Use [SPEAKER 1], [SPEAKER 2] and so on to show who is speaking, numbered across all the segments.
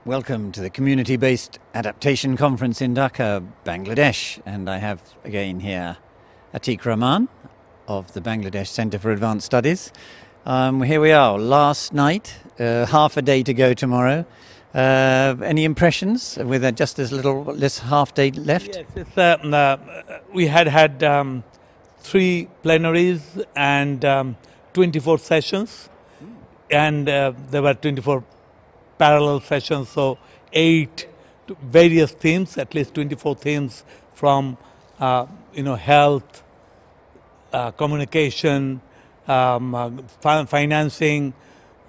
[SPEAKER 1] Welcome to the Community Based Adaptation Conference in Dhaka, Bangladesh. And I have again here Atiq Rahman of the Bangladesh Centre for Advanced Studies. Here we are, last night, half a day to go tomorrow. Any impressions with just this half day left?
[SPEAKER 2] Yes, we had 3 plenaries and 24 sessions, and there were 24 parallel sessions, so 8 various themes, at least 24 themes from health, communication, financing,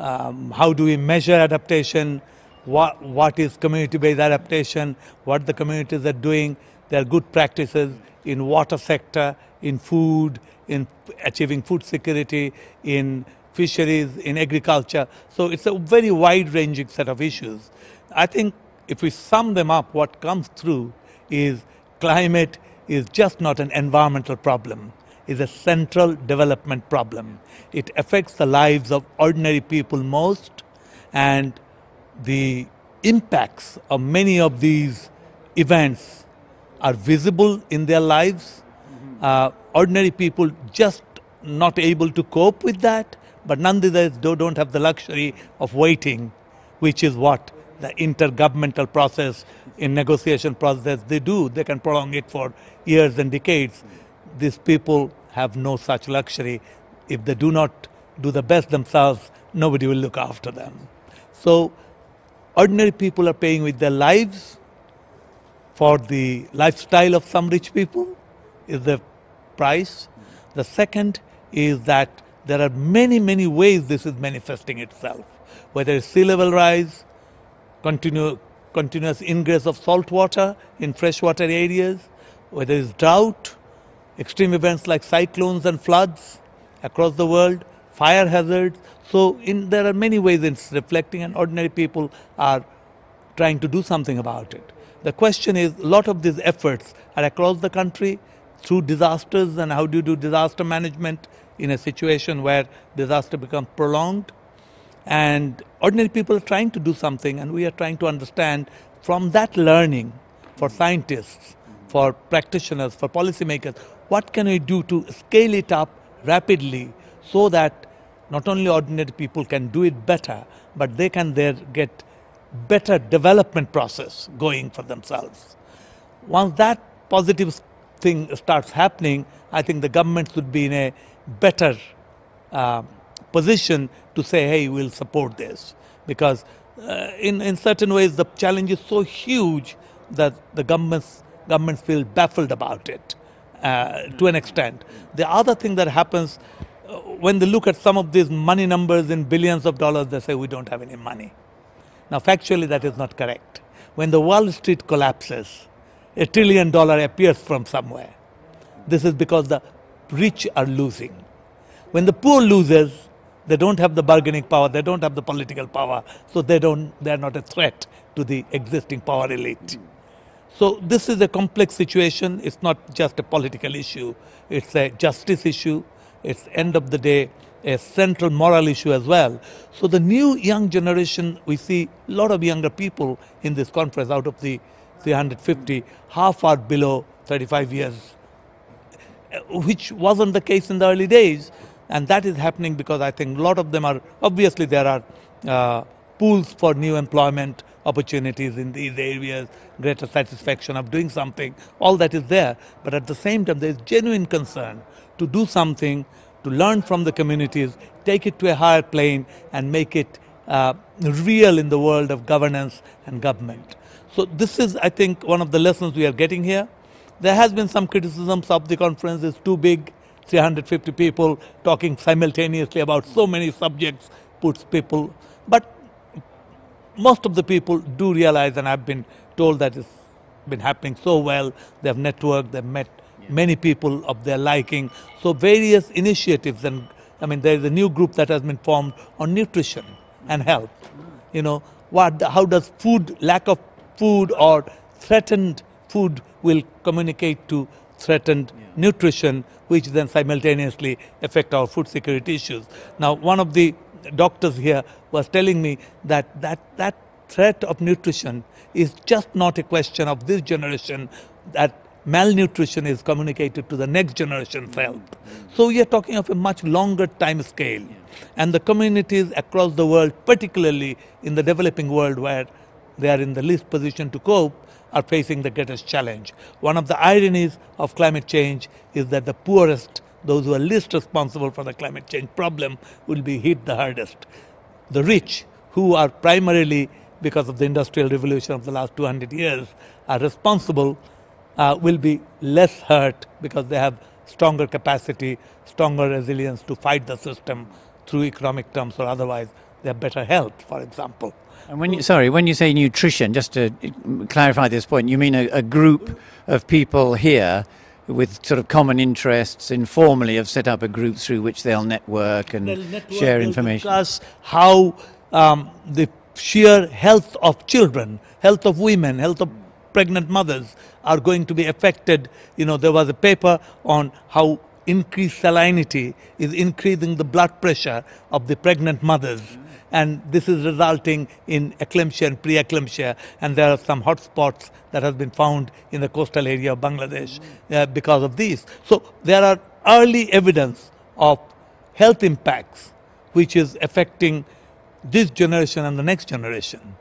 [SPEAKER 2] how do we measure adaptation, what is community-based adaptation, what the communities are doing, their good practices in water sector, in food, in achieving food security, in fisheries, in agriculture. So it's a very wide-ranging set of issues. I think if we sum them up, what comes through is climate is just not an environmental problem. It's a central development problem. It affects the lives of ordinary people most, and the impacts of many of these events are visible in their lives. Ordinary people just not able to cope with that, but nonetheless they don't have the luxury of waiting, which is what the intergovernmental process, in negotiation process, they do. They can prolong it for years and decades. These people have no such luxury. If they do not do the best themselves, nobody will look after them. So ordinary people are paying with their lives for the lifestyle of some rich people, is the price. The second is that there are many, many ways this is manifesting itself, whether it's sea level rise, continuous ingress of salt water in freshwater areas, whether it's drought, extreme events like cyclones and floods across the world, fire hazards. So there are many ways it's reflecting, and ordinary people are trying to do something about it. The question is, a lot of these efforts are across the country through disasters, and how do you do disaster management in a situation where disaster becomes prolonged. And ordinary people are trying to do something, and we are trying to understand from that learning, for scientists, for practitioners, for policymakers, what can we do to scale it up rapidly so that not only ordinary people can do it better, but they can there get better development process going for themselves. Once that positive thing starts happening, I think the government should be in a better position to say, hey, we'll support this. Because in certain ways, the challenge is so huge that the governments feel baffled about it to an extent. The other thing that happens, when they look at some of these money numbers in billions of dollars, they say we don't have any money. Now, factually, that is not correct. When the Wall Street collapses, $1 trillion appears from somewhere. This is because the rich are losing. When the poor loses, they don't have the bargaining power, they don't have the political power, so they are not a threat to the existing power elite. So this is a complex situation. It's not just a political issue, it's a justice issue. It's end of the day a central moral issue as well. So the new young generation, we see a lot of younger people in this conference. Out of the 350, half are below 35 years, which wasn't the case in the early days. And that is happening because I think a lot of them are, obviously there are pools for new employment opportunities in these areas, greater satisfaction of doing something, all that is there. But at the same time, there is genuine concern to do something, to learn from the communities, take it to a higher plane and make it real in the world of governance and government. So this is, I think, one of the lessons we are getting here. There has been some criticisms of the conference. It's too big, 350 people talking simultaneously about so many subjects puts people. But most of the people do realize, and I've been told that it's been happening so well. They have networked, they've met many people of their liking. So various initiatives, and I mean, there is a new group that has been formed on nutrition and health. You know, how does lack of food or threatened food will communicate to threatened nutrition, which then simultaneously affect our food security issues. Now, one of the doctors here was telling me that threat of nutrition is just not a question of this generation, that malnutrition is communicated to the next generation's health. So we are talking of a much longer time scale. And the communities across the world, particularly in the developing world where they are in the least position to cope, are facing the greatest challenge. One of the ironies of climate change is that the poorest, those who are least responsible for the climate change problem, will be hit the hardest. The rich, who are primarily, because of the industrial revolution of the last 200 years, are responsible, will be less hurt because they have stronger capacity, stronger resilience to fight the system through economic terms, or otherwise they have better health, for example.
[SPEAKER 1] And when you say nutrition, just to clarify this point, you mean a group of people here with sort of common interests informally have set up a group through which they'll network and share information?
[SPEAKER 2] Discuss how the sheer health of children, health of women, health of pregnant mothers are going to be affected. There was a paper on how increased salinity is increasing the blood pressure of the pregnant mothers. And this is resulting in eclampsia and pre-eclampsia, and there are some hotspots that have been found in the coastal area of Bangladesh because of these. So there are early evidence of health impacts which is affecting this generation and the next generation.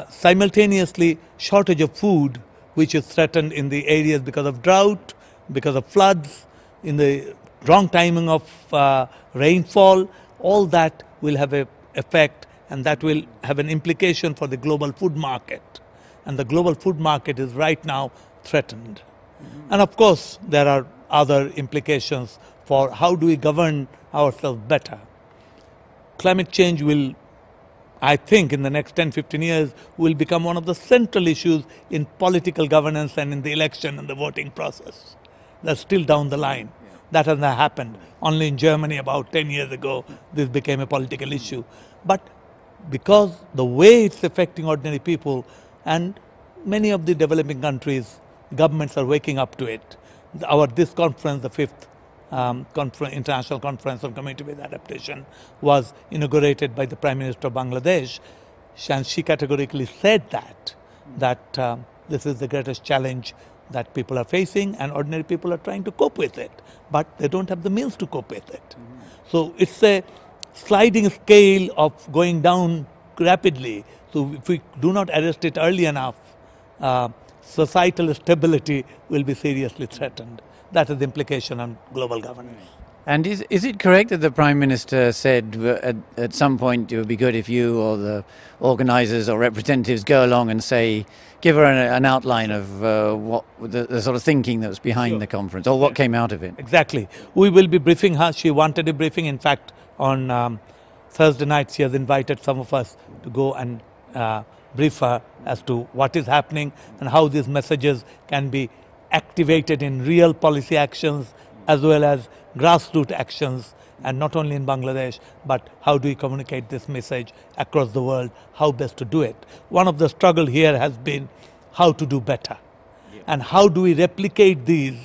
[SPEAKER 2] Simultaneously, shortage of food, which is threatened in the areas because of drought, because of floods, in the wrong timing of rainfall, all that will have an effect, and that will have an implication for the global food market. And the global food market is right now threatened. And of course, there are other implications for how do we govern ourselves better. Climate change will, I think, in the next 10-15 years, will become one of the central issues in political governance and in the election and the voting process. That's still down the line. That has not happened. Only in Germany about 10 years ago, this became a political issue. But because the way it's affecting ordinary people, and many of the developing countries, governments are waking up to it. This conference, the 5th International Conference on Community Based Adaptation, was inaugurated by the Prime Minister of Bangladesh, and she categorically said that this is the greatest challenge that people are facing, and ordinary people are trying to cope with it, but they don't have the means to cope with it. So it's a sliding scale of going down rapidly. So if we do not arrest it early enough, societal stability will be seriously threatened. That is the implication on global governance.
[SPEAKER 1] And is it correct that the Prime Minister said at some point it would be good if you or the organisers or representatives go along and say, give her an outline of what the sort of thinking that was behind the conference, or what came out of it?
[SPEAKER 2] Exactly. We will be briefing her. She wanted a briefing. In fact, on Thursday night, she has invited some of us to go and brief her as to what is happening and how these messages can be activated in real policy actions as well as grassroots actions, and not only in Bangladesh, but how do we communicate this message across the world, how best to do it. One of the struggle here has been how to do better, and how do we replicate these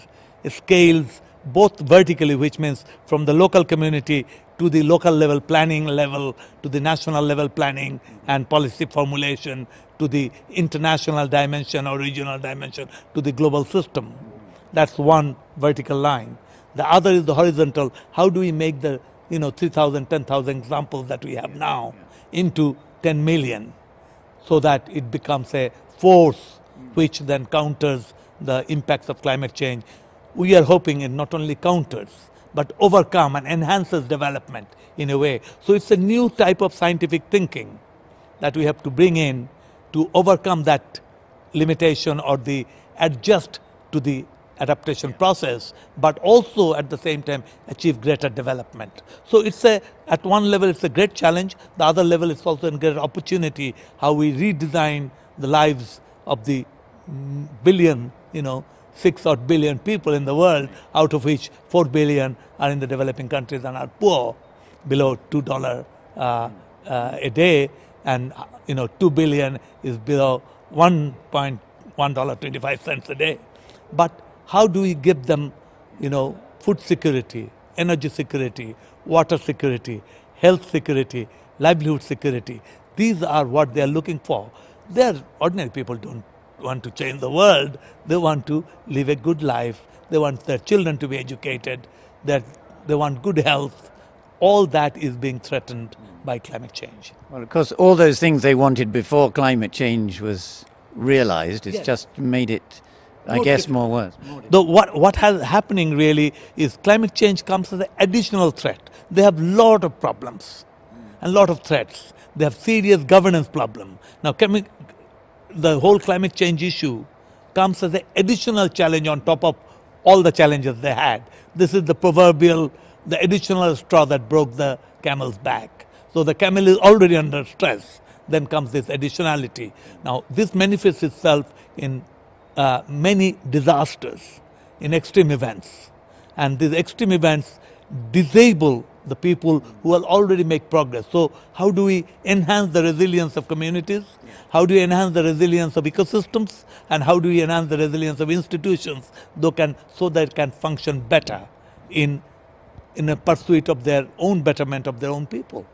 [SPEAKER 2] scales both vertically, which means from the local community to the local level planning level, to the national level planning and policy formulation, to the international dimension or regional dimension, to the global system. That's one vertical line. The other is the horizontal. How do we make the 3,000, 10,000 examples that we have now into 10 million, so that it becomes a force which then counters the impacts of climate change. We are hoping it not only counters, but overcome and enhances development in a way. So it's a new type of scientific thinking that we have to bring in to overcome that limitation or the adjust to the adaptation process, but also at the same time achieve greater development. So it's at one level it's a great challenge, the other level it's also a great opportunity, how we redesign the lives of the billion, 6 odd billion people in the world, out of which 4 billion are in the developing countries and are poor, below $2 a day, and 2 billion is below $1.25 a day. But how do we give them, food security, energy security, water security, health security, livelihood security? these are what they are looking for. Ordinary people don't want to change the world. They want to live a good life. They want their children to be educated. They want good health. All that is being threatened by climate change.
[SPEAKER 1] Well, of course, all those things they wanted before climate change was realised, it's just made it, I guess, more worse.
[SPEAKER 2] Though what has happening really is climate change comes as an additional threat. They have a lot of problems and a lot of threats. They have serious governance problem. Now, the whole climate change issue comes as an additional challenge on top of all the challenges they had. This is the additional straw that broke the camel's back. So the camel is already under stress. Then comes this additionality. Now, this manifests itself in many disasters, in extreme events. And these extreme events disable the people who will already make progress. So how do we enhance the resilience of communities? How do we enhance the resilience of ecosystems? And how do we enhance the resilience of institutions so that it can function better in a pursuit of their own betterment of their own people?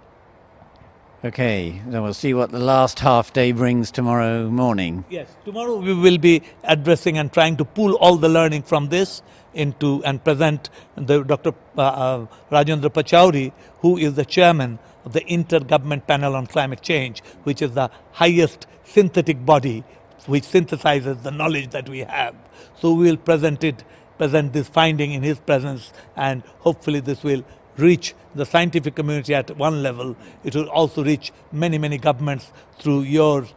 [SPEAKER 1] Okay, then we'll see what the last half day brings tomorrow morning.
[SPEAKER 2] Yes, tomorrow we will be addressing and trying to pull all the learning from this and present Dr. Rajendra Pachauri, who is the chairman of the Intergovernment Panel on Climate Change, which is the highest synthetic body which synthesizes the knowledge that we have. So we will present this finding in his presence, and hopefully this will reach the scientific community at one level. It will also reach many, many governments through your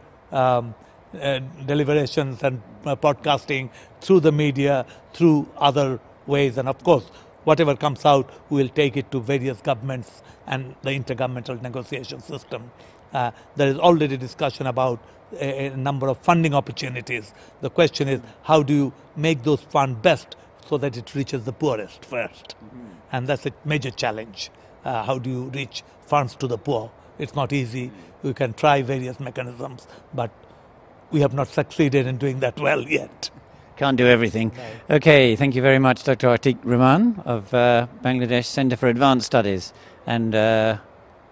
[SPEAKER 2] deliberations and podcasting, through the media, through other ways. And of course, whatever comes out, we will take it to various governments and the intergovernmental negotiation system. There is already discussion about a number of funding opportunities. The question is, how do you make those funds best so that it reaches the poorest first? And that's a major challenge. How do you reach funds to the poor? It's not easy. We can try various mechanisms, but we have not succeeded in doing that well yet.
[SPEAKER 1] Can't do everything. No. Okay, thank you very much, Dr. Atiq Rahman of Bangladesh Centre for Advanced Studies. And I'm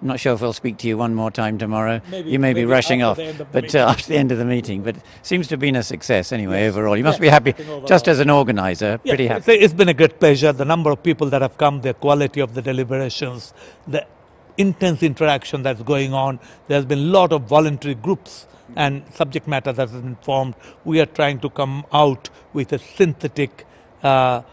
[SPEAKER 1] not sure if we'll speak to you one more time tomorrow. You may be rushing off, but after the end of the meeting. But it seems to have been a success anyway, overall. You must be happy, just as an organizer, pretty happy.
[SPEAKER 2] It's been a great pleasure. The number of people that have come, the quality of the deliberations, the intense interaction that's going on. There's been a lot of voluntary groups and subject matter that has been formed. We are trying to come out with a synthetic sort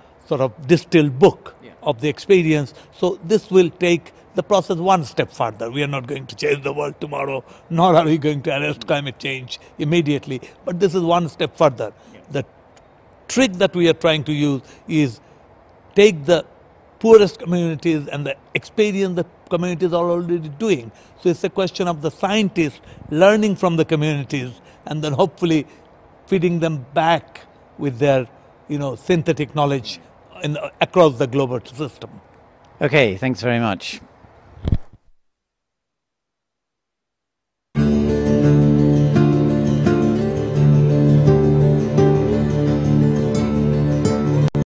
[SPEAKER 2] of distilled book of the experience. So this will take the process one step further. We are not going to change the world tomorrow, nor are we going to arrest climate change immediately. But this is one step further. The trick that we are trying to use is take the poorest communities and the experience the communities are already doing. So it's a question of the scientists learning from the communities and then hopefully feeding them back with their synthetic knowledge across the global system.
[SPEAKER 1] Okay, thanks very much.